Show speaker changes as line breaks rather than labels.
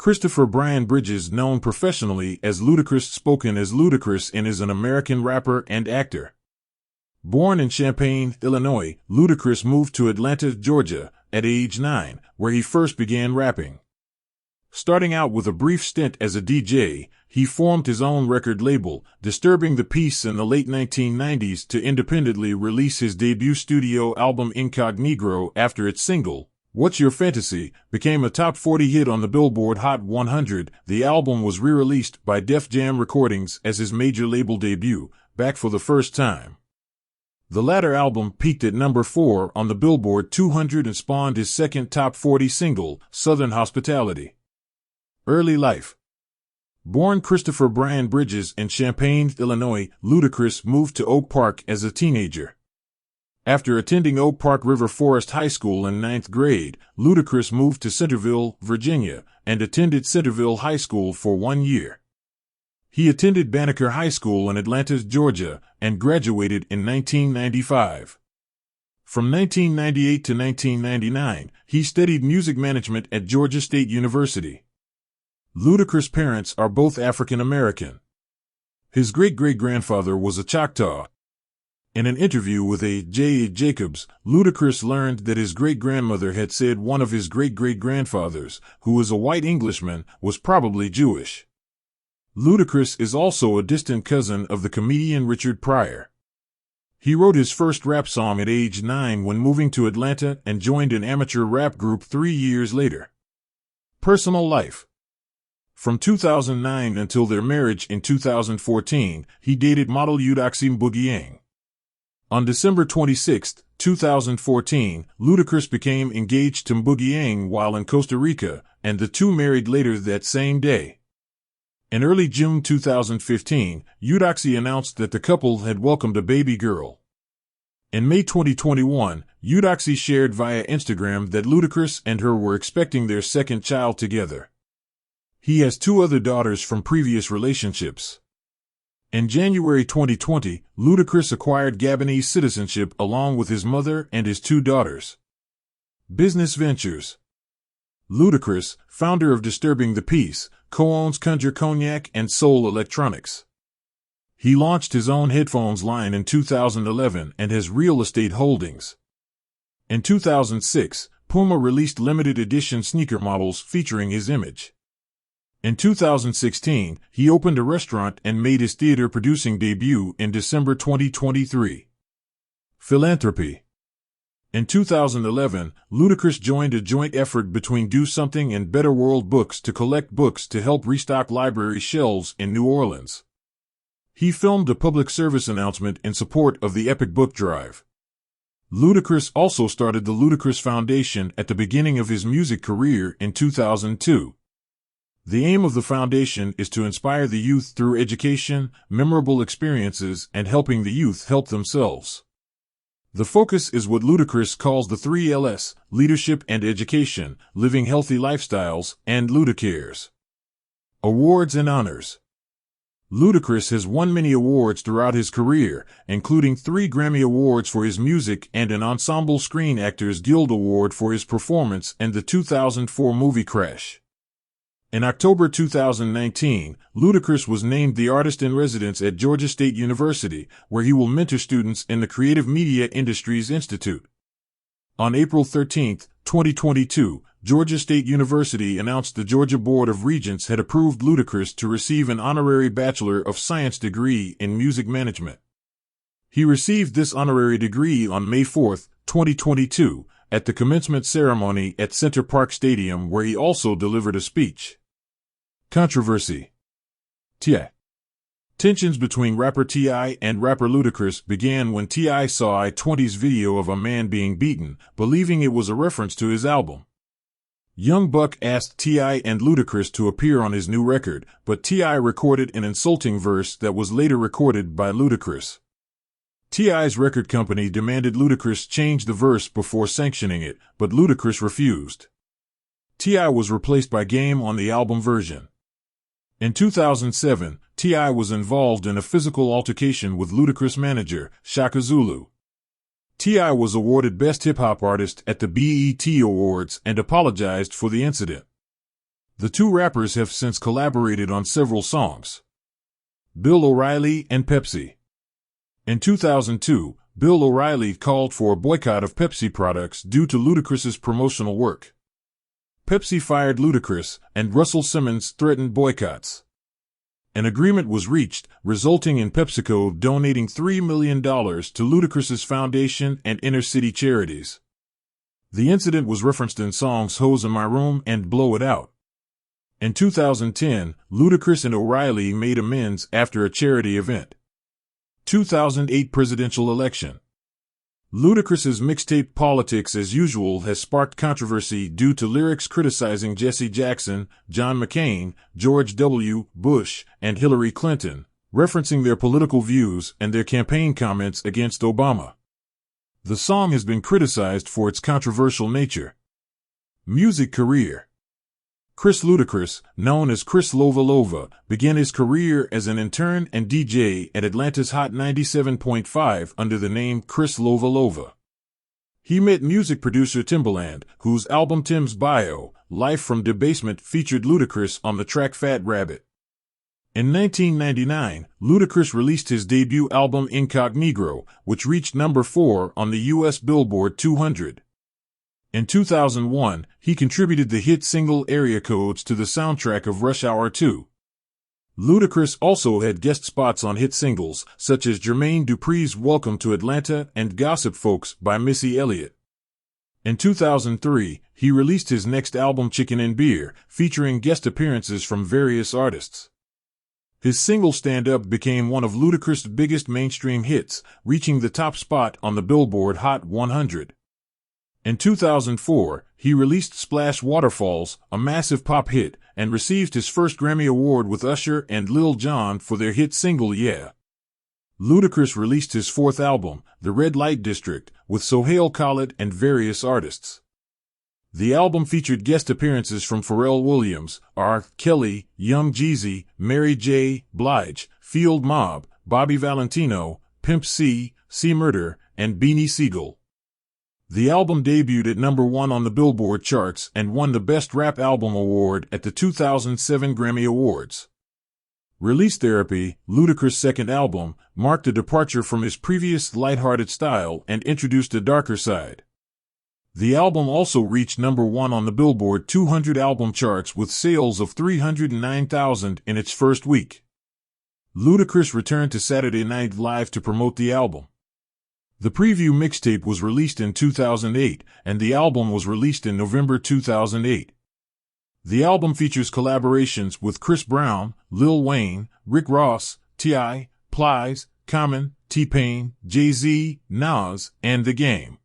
Christopher Brian Bridges, known professionally as Ludacris, spoken as Ludacris, and is an American rapper and actor. Born in Champaign, Illinois, Ludacris moved to Atlanta, Georgia, at age 9, where he first began rapping. Starting out with a brief stint as a DJ, he formed his own record label, Disturbing the Peace, in the late 1990s to independently release his debut studio album Incognegro after its single, What's Your Fantasy, became a top 40 hit on the Billboard Hot 100. The album was re-released by Def Jam Recordings as his major label debut, back for the first time. The latter album peaked at number 4 on the Billboard 200 and spawned his second top 40 single, Southern Hospitality. Early life. Born Christopher Brian Bridges in Champaign, Illinois, Ludacris moved to Oak Park as a teenager. After attending Oak Park River Forest High School in 9th grade, Ludacris moved to Centerville, Virginia, and attended Centerville High School for 1 year. He attended Banneker High School in Atlanta, Georgia, and graduated in 1995. From 1998 to 1999, he studied music management at Georgia State University. Ludacris' parents are both African American. His great-great-grandfather was a Choctaw. In an interview with A.J. Jacobs, Ludacris learned that his great-grandmother had said one of his great-great-grandfathers, who was a white Englishman, was probably Jewish. Ludacris is also a distant cousin of the comedian Richard Pryor. He wrote his first rap song at age 9 when moving to Atlanta and joined an amateur rap group 3 years later. Personal life. From 2009 until their marriage in 2014, he dated model Eudoxie Mbugiang. On December 26, 2014, Ludacris became engaged to Mbugiang while in Costa Rica, and the two married later that same day. In early June 2015, Eudoxie announced that the couple had welcomed a baby girl. In May 2021, Eudoxie shared via Instagram that Ludacris and her were expecting their second child together. He has 2 other daughters from previous relationships. In January 2020, Ludacris acquired Gabonese citizenship along with his mother and his 2 daughters. Business ventures. Ludacris, founder of Disturbing the Peace, co-owns Conjure Cognac and Soul Electronics. He launched his own headphones line in 2011 and has real estate holdings. In 2006, Puma released limited edition sneaker models featuring his image. In 2016, he opened a restaurant and made his theater-producing debut in December 2023. Philanthropy. In 2011, Ludacris joined a joint effort between Do Something and Better World Books to collect books to help restock library shelves in New Orleans. He filmed a public service announcement in support of the Epic Book Drive. Ludacris also started the Ludacris Foundation at the beginning of his music career in 2002. The aim of the foundation is to inspire the youth through education, memorable experiences, and helping the youth help themselves. The focus is what Ludacris calls the 3 Ls, leadership and education, living healthy lifestyles, and Ludacares. Awards and honors. Ludacris has won many awards throughout his career, including 3 Grammy Awards for his music and an Ensemble Screen Actors Guild Award for his performance in the 2004 movie Crash. In October 2019, Ludacris was named the Artist in Residence at Georgia State University, where he will mentor students in the Creative Media Industries Institute. On April 13, 2022, Georgia State University announced the Georgia Board of Regents had approved Ludacris to receive an honorary Bachelor of Science degree in music management. He received this honorary degree on May 4, 2022, at the commencement ceremony at Center Park Stadium, where he also delivered a speech. Controversy. T.I. Tensions between rapper T.I. and rapper Ludacris began when T.I. saw I-20's video of a man being beaten, believing it was a reference to his album. Young Buck asked T.I. and Ludacris to appear on his new record, but T.I. recorded an insulting verse that was later recorded by Ludacris. T.I.'s record company demanded Ludacris change the verse before sanctioning it, but Ludacris refused. T.I. was replaced by Game on the album version. In 2007, T.I. was involved in a physical altercation with Ludacris manager, Shaka Zulu. T.I. was awarded Best Hip Hop Artist at the BET Awards and apologized for the incident. The two rappers have since collaborated on several songs. Bill O'Reilly and Pepsi. In 2002, Bill O'Reilly called for a boycott of Pepsi products due to Ludacris's promotional work. Pepsi fired Ludacris, and Russell Simmons threatened boycotts. An agreement was reached, resulting in PepsiCo donating $3 million to Ludacris's foundation and inner-city charities. The incident was referenced in songs Hoes in My Room and Blow It Out. In 2010, Ludacris and O'Reilly made amends after a charity event. 2008 presidential election. Ludacris's mixtape Politics as Usual has sparked controversy due to lyrics criticizing Jesse Jackson, John McCain, George W. Bush, and Hillary Clinton, referencing their political views and their campaign comments against Obama. The song has been criticized for its controversial nature. Music career. Chris Ludacris, known as Chris Lova Lova, began his career as an intern and DJ at Atlanta's Hot 97.5 under the name Chris Lova Lova. He met music producer Timbaland, whose album Tim's Bio, Life from Da Basement, featured Ludacris on the track Fat Rabbit. In 1999, Ludacris released his debut album Incognegro, which reached number 4 on the U.S. Billboard 200. In 2001, he contributed the hit single Area Codes to the soundtrack of Rush Hour 2. Ludacris also had guest spots on hit singles, such as Jermaine Dupri's Welcome to Atlanta and Gossip Folks by Missy Elliott. In 2003, he released his next album Chicken and Beer, featuring guest appearances from various artists. His single Stand Up became one of Ludacris' biggest mainstream hits, reaching the top spot on the Billboard Hot 100. In 2004, he released Splash Waterfalls, a massive pop hit, and received his first Grammy Award with Usher and Lil Jon for their hit single Yeah. Ludacris released his fourth album, The Red Light District, with Sohail Khalid and various artists. The album featured guest appearances from Pharrell Williams, R. Kelly, Young Jeezy, Mary J. Blige, Field Mob, Bobby Valentino, Pimp C, C-Murder, and Beanie Sigel. The album debuted at number 1 on the Billboard charts and won the Best Rap Album Award at the 2007 Grammy Awards. Release Therapy, Ludacris' second album, marked a departure from his previous lighthearted style and introduced a darker side. The album also reached number 1 on the Billboard 200 album charts with sales of 309,000 in its first week. Ludacris returned to Saturday Night Live to promote the album. The preview mixtape was released in 2008, and the album was released in November 2008. The album features collaborations with Chris Brown, Lil Wayne, Rick Ross, T.I., Plies, Common, T-Pain, Jay-Z, Nas, and The Game.